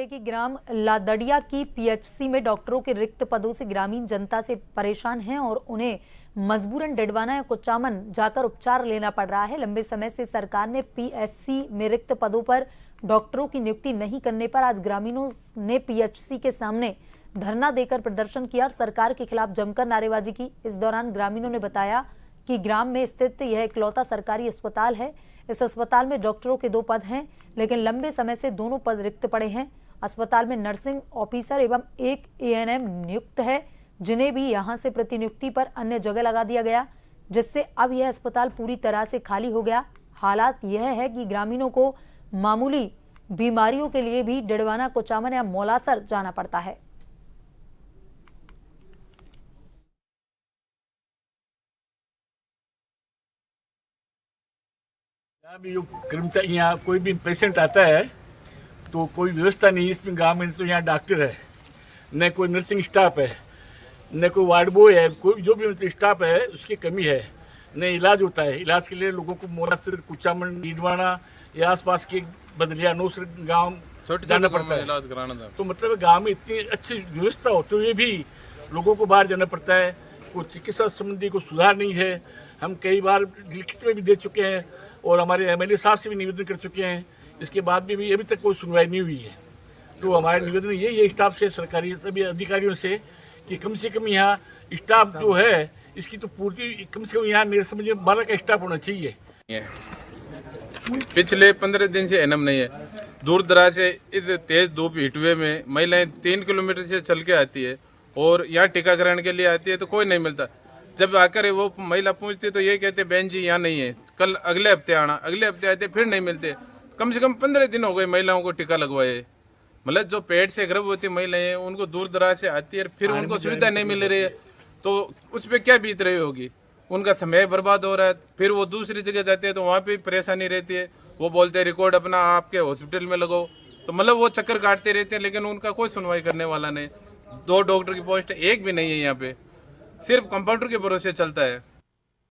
कि ग्राम लादड़िया की पीएचसी में डॉक्टरों के रिक्त पदों से ग्रामीण जनता से परेशान हैं और उन्हें मजबूरन डेडवाना या कुचामन जाकर उपचार लेना पड़ रहा है। लंबे समय से सरकार ने पीएचसी में रिक्त पदों पर डॉक्टरों की नियुक्ति नहीं करने पर आज ग्रामीणों ने पीएचसी के सामने धरना देकर प्रदर्शन किया और सरकार के खिलाफ जमकर नारेबाजी की। इस दौरान ग्रामीणों ने बताया कि ग्राम में स्थित यह इकलौता सरकारी अस्पताल है। इस अस्पताल में डॉक्टरों के 2 पद हैं, लेकिन लंबे समय से दोनों पद रिक्त पड़े हैं। अस्पताल में नर्सिंग ऑफिसर एवं एक एएनएम नियुक्त है, जिन्हें भी यहां से प्रतिनियुक्ति पर अन्य जगह लगा दिया गया, जिससे अब यह अस्पताल पूरी तरह से खाली हो गया। हालात यह है कि ग्रामीणों को मामूली बीमारियों के लिए भी डेडवाना, कुचामन या मौलासर जाना पड़ता है। भी कर्मचारी यहाँ कोई भी पेशेंट आता है तो कोई व्यवस्था नहीं इसमें। गांव में तो यहाँ डॉक्टर है, न कोई नर्सिंग स्टाफ है, न कोई वार्ड बॉय है, कोई जो भी स्टाफ है उसकी कमी है। न इलाज होता है, इलाज के लिए लोगों को मोलासर, कुचामन, डीडवाना या आसपास के बदलिया, नौसर गाँव जाना पड़ता है इलाज कराना। तो मतलब गाँव में इतनी अच्छी व्यवस्था हो तो ये भी लोगों को बाहर जाना पड़ता है। कोई चिकित्सा संबंधी कोई सुधार नहीं है। हम कई बार लिखित में भी दे चुके हैं और हमारे एमएलए साहब से भी निवेदन कर चुके हैं। इसके बाद भी अभी तक कोई सुनवाई नहीं हुई है। तो हमारा निवेदन यही है स्टाफ से, सरकारी सभी अधिकारियों से, कि कम से कम यहाँ स्टाफ जो है इसकी तो पूर्ति, कम से कम यहाँ मेरे समझ में 12 का स्टाफ होना चाहिए। पिछले 15 दिन से एनएम नहीं है। दूर दराज से इस तेज धूप हीटवे में महिलाएं 3 किलोमीटर से चल के आती है और यहाँ टीकाकरण के लिए आती है तो कोई नहीं मिलता। जब आकर वो महिला पूछती तो ये कहते बहन जी यहाँ नहीं है, कल अगले हफ्ते आना। अगले हफ्ते आते फिर नहीं मिलते। कम से कम 15 दिन हो गए महिलाओं को टीका लगवाए। मतलब जो पेट से गर्भवती महिलाएं हैं उनको दूर दराज से आती है, फिर उनको सुविधा नहीं मिल रही है तो उस पर क्या बीत रही होगी। उनका समय बर्बाद हो रहा है। फिर वो दूसरी जगह जाते हैं तो वहाँ पे परेशानी रहती है। वो बोलते हैं रिकॉर्ड अपना आपके हॉस्पिटल में लगाओ, तो मतलब वो चक्कर काटते रहते हैं, लेकिन उनका कोई सुनवाई करने वाला नहीं। 2 डॉक्टर की पोस्ट एक भी नहीं है यहाँ पे, सिर्फ कंपाउंडर के भरोसे चलता है।